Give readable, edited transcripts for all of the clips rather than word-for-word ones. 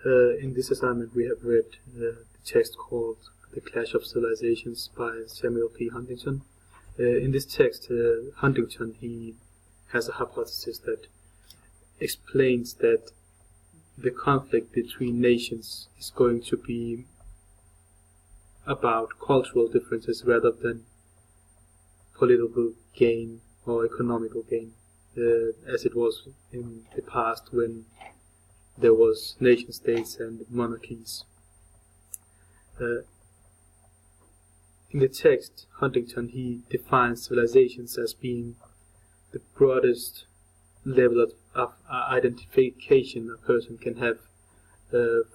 In this assignment we have read the text called The Clash of Civilizations by Samuel P. Huntington. In this text, Huntington, he has a hypothesis that explains that the conflict between nations is going to be about cultural differences rather than political gain or economical gain, as it was in the past when there was nation states and monarchies. In the text, Huntington, he defines civilizations as being the broadest level of identification a person can have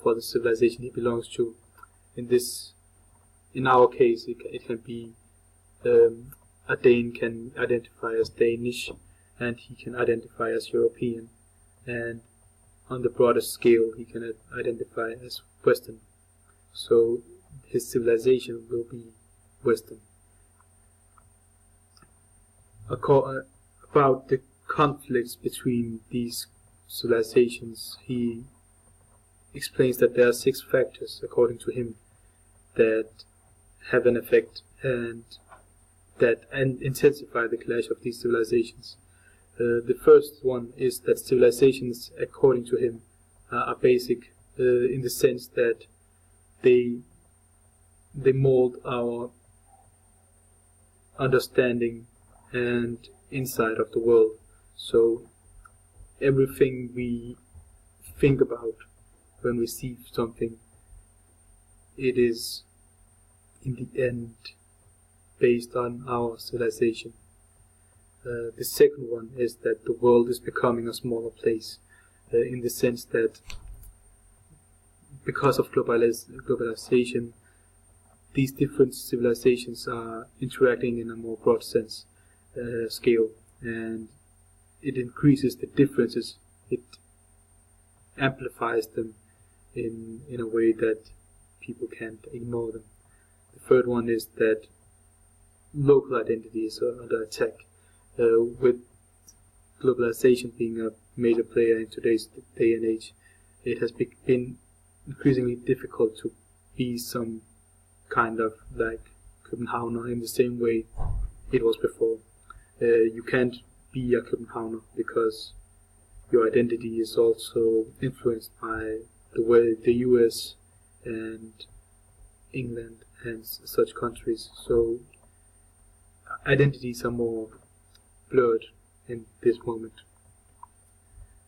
for the civilization he belongs to. In our case, it can be a Dane can identify as Danish, and he can identify as European, and on the broadest scale, he can identify as Western. So his civilization will be Western. About the conflicts between these civilizations, he explains that there are 6 factors, according to him, that have an effect and intensify the clash of these civilizations. The first one is that civilizations, according to him, are basic in the sense that they mold our understanding and insight of the world. So everything we think about when we see something, it is in the end based on our civilization. The second one is that the world is becoming a smaller place, in the sense that because of globalization, these different civilizations are interacting in a more broad sense, scale, and it increases the differences. It amplifies them in a way that people can't ignore them. The third one is that local identities are under attack. With globalization being a major player in today's day and age, it has been increasingly difficult to be some kind of like Copenhagener in the same way it was before. You can't be a Copenhagener because your identity is also influenced by the way the US and England and such countries. So identities are more blurred in this moment.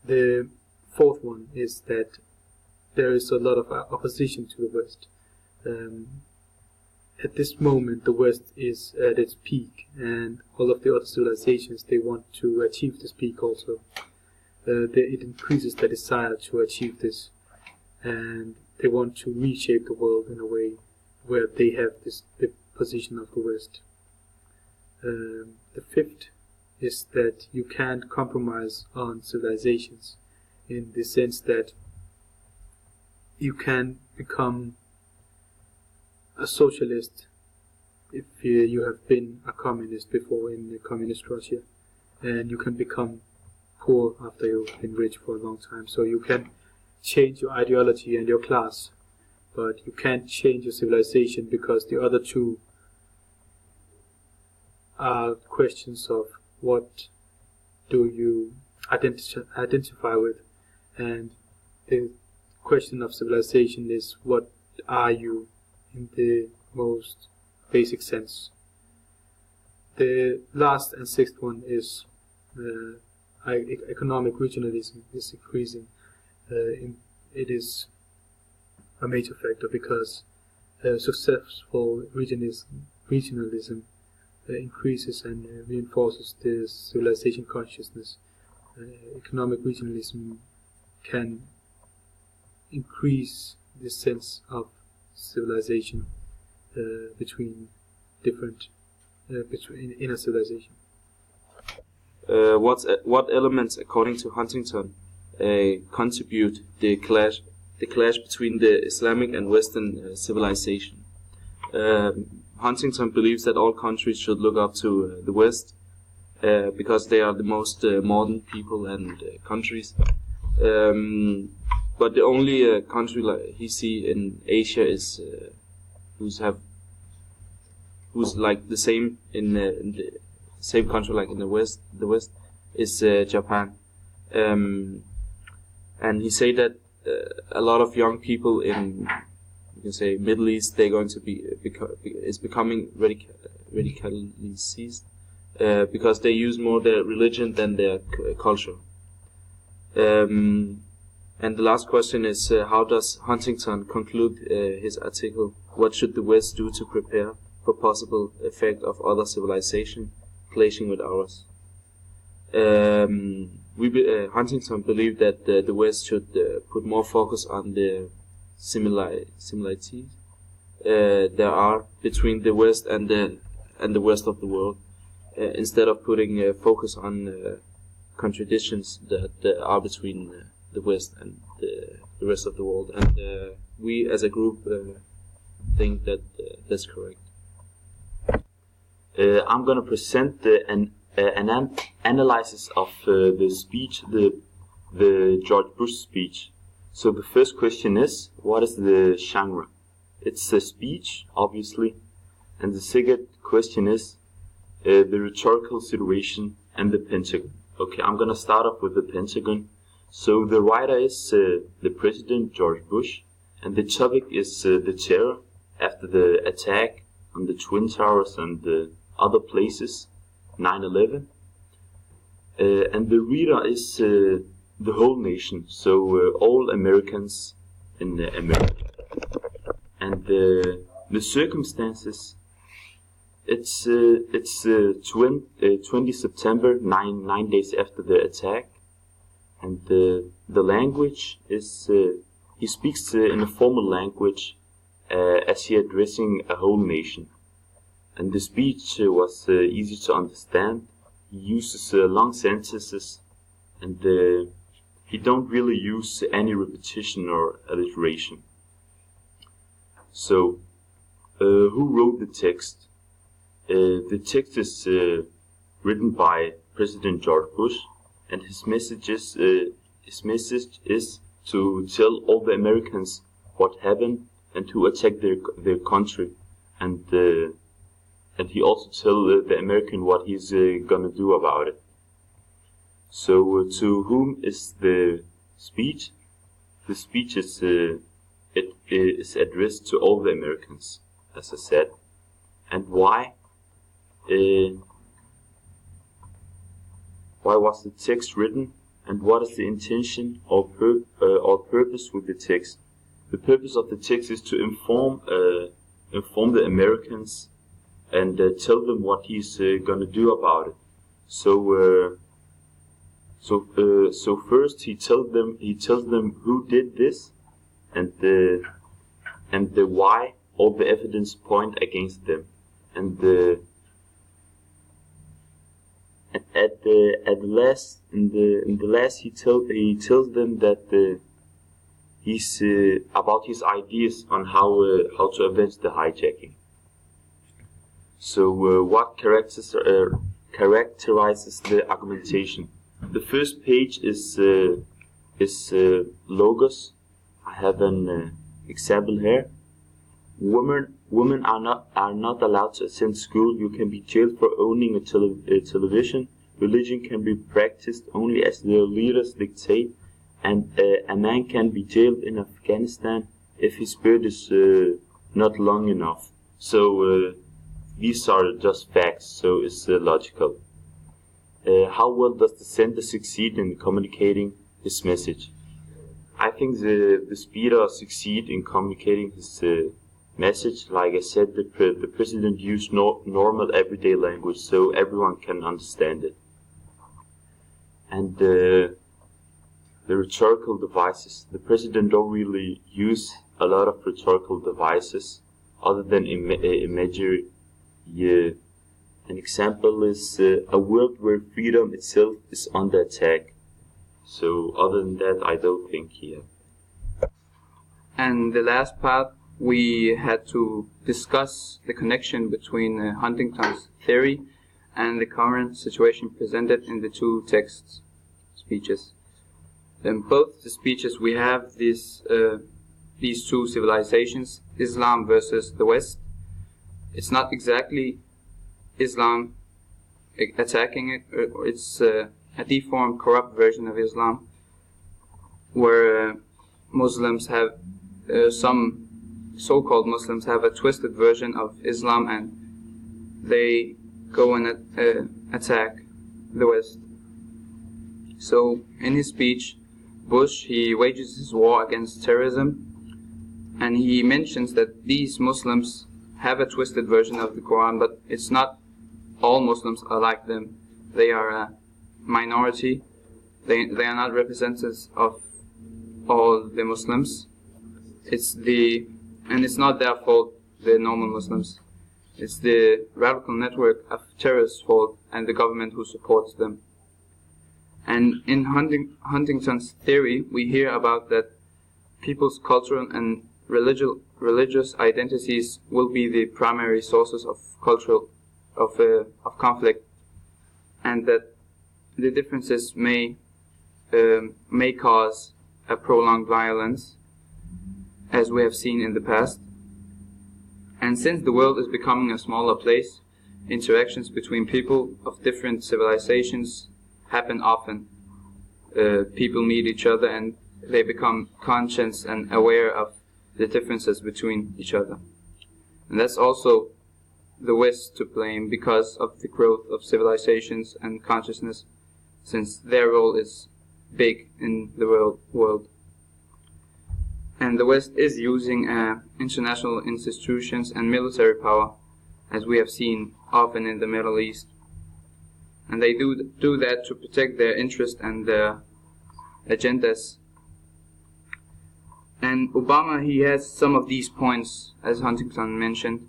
The fourth one is that there is a lot of opposition to the West. At this moment, the West is at its peak, and all of the other civilizations, they want to achieve this peak also. It increases the desire to achieve this, and they want to reshape the world in a way where they have the position of the West. The fifth is that you can't compromise on civilizations, in the sense that you can become a socialist if you have been a communist before in the communist Russia, and you can become poor after you've been rich for a long time. So you can change your ideology and your class, but you can't change your civilization, because the other two are questions of what do you identify with, and the question of civilization is what are you in the most basic sense. The last and sixth one is economic regionalism is increasing. It is a major factor because successful regionalism increases and reinforces the civilization consciousness. Economic regionalism can increase the sense of civilization between different in a civilization. What elements, according to Huntington, contribute the clash between the Islamic and Western civilization? Huntington believes that all countries should look up to the West because they are the most modern people and countries. but the only country like he see in Asia is who's like the same in the same country like in the West is Japan. And he say that a lot of young people in, you can say, Middle East, they're going to is becoming radically seized because they use more their religion than their culture. And the last question is, how does Huntington conclude his article? What should the West do to prepare for possible effect of other civilization clashing with ours? Huntington believed that the West should put more focus on the similarities there are between the West and the rest of the world, instead of putting focus on contradictions that are between the West and the rest of the world. And we, as a group, think that that's correct. I'm going to present an analysis of the speech, the George Bush speech. So the first question is, what is the genre? It's a speech, obviously. And the second question is the rhetorical situation and the Pentagon. Okay, I'm going to start off with the Pentagon. So the writer is the President George Bush, and the topic is the terror after the attack on the Twin Towers and the other places, 9/11. And the reader is the whole nation, so all Americans in America. And the circumstances, it's 20 September, nine days after the attack. And the language is, he speaks in a formal language as he addressing a whole nation. And the speech was easy to understand. He uses long sentences, and he don't really use any repetition or alliteration. So, who wrote the text? The text is written by President George Bush, and his message is to tell all the Americans what happened and to attack their country, and he also tell the American what he's gonna do about it. So to whom is the speech? The speech is it is addressed to all the Americans, as I said. And why? Why was the text written, and what is the intention or purpose with the text? The purpose of the text is to inform the Americans and tell them what he's gonna do about it. So first he tells them who did this, and the why all the evidence point against them, and at the last he tells them that he's about his ideas on how to avenge the hijacking. So what characterizes the argumentation? The first page is logos. I have an example here. Women are not allowed to attend school. You can be jailed for owning a television. Religion can be practiced only as the leaders dictate, and a man can be jailed in Afghanistan if his beard is not long enough. So these are just facts, so it's logical. How well does the sender succeed in communicating his message? I think the speaker succeed in communicating his message. Like I said, the president used normal everyday language, so everyone can understand it. And the rhetorical devices. The president don't really use a lot of rhetorical devices other than imagery. Yeah. An example is a world where freedom itself is under attack. So other than that, I don't think here. And the last part, we had to discuss the connection between Huntington's theory and the current situation presented in the two speeches. In both the speeches we have these two civilizations, Islam versus the West. It's not exactly Islam attacking it, it's a deformed, corrupt version of Islam, where Muslims have, some so-called Muslims have a twisted version of Islam, and they go and attack the West. So in his speech, Bush, he wages his war against terrorism, and he mentions that these Muslims have a twisted version of the Quran, but it's not all Muslims are like them. They are a minority. They are not representatives of all the Muslims. It's not their fault, the normal Muslims. It's the radical network of terrorists' fault and the government who supports them. And in Huntington's theory, we hear about that people's cultural and religious identities will be the primary sources of conflict, and that the differences may cause a prolonged violence, as we have seen in the past. And since the world is becoming a smaller place, interactions between people of different civilizations happen often. People meet each other and they become conscious and aware of the differences between each other. And that's also the West to blame because of the growth of civilizations and consciousness, since their role is big in the world. And the West is using international institutions and military power, as we have seen often in the Middle East. And they do that to protect their interests and their agendas. And Obama, he has some of these points, as Huntington mentioned,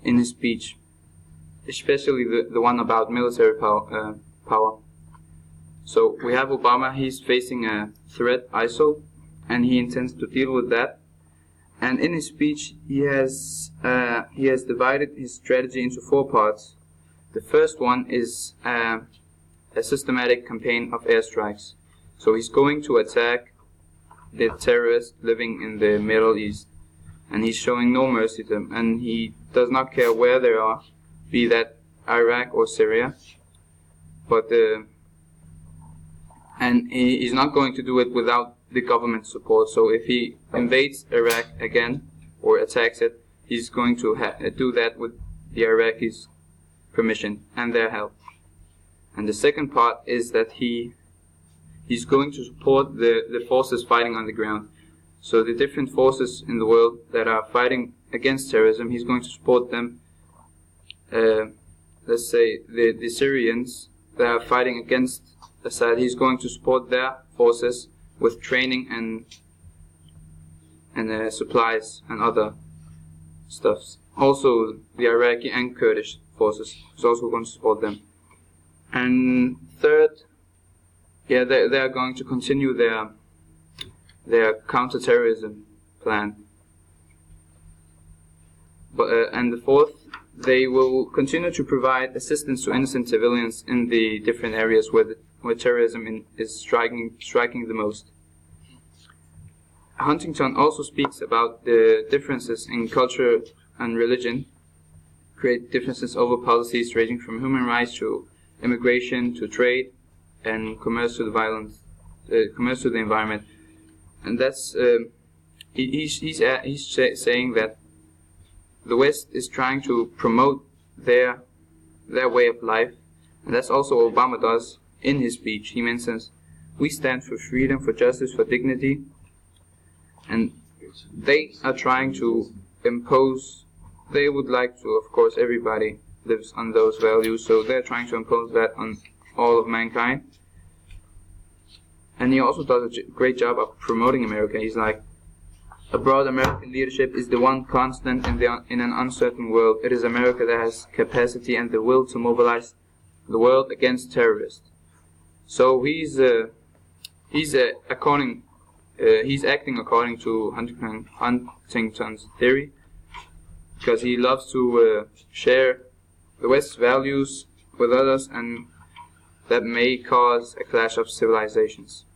in his speech, especially the one about military power. So we have Obama, he's facing a threat, ISIL, and he intends to deal with that. And in his speech, he has divided his strategy into 4 parts. The first one is a systematic campaign of airstrikes. So he's going to attack the terrorists living in the Middle East, and he's showing no mercy to them, and he does not care where they are, be that Iraq or Syria. But and he's not going to do it without the government support. So if he invades Iraq again or attacks it, he's going to do that with the Iraqis' permission and their help. And the second part is that he's going to support the forces fighting on the ground. So the different forces in the world that are fighting against terrorism, he's going to support them. Let's say the Syrians that are fighting against Assad, he's going to support their forces with training and supplies and other stuffs. Also the Iraqi and Kurdish forces, he's also going to support them. And third, they are going to continue their counter-terrorism plan. And the fourth, they will continue to provide assistance to innocent civilians in the different areas where terrorism is striking the most. Huntington also speaks about the differences in culture and religion, create differences over policies ranging from human rights to immigration to trade and commerce to the environment. And that's he's saying that the West is trying to promote their way of life, and that's also what Obama does in his speech. He mentions, we stand for freedom, for justice, for dignity, and they are trying to impose. They would like to, of course, everybody lives on those values, so they're trying to impose that on all of mankind. And he also does a great job of promoting America. He's like, a broad American leadership is the one constant in an uncertain world. It is America that has capacity and the will to mobilize the world against terrorists. So he's acting according to Huntington's theory, because he loves to share the West's values with others, and that may cause a clash of civilizations.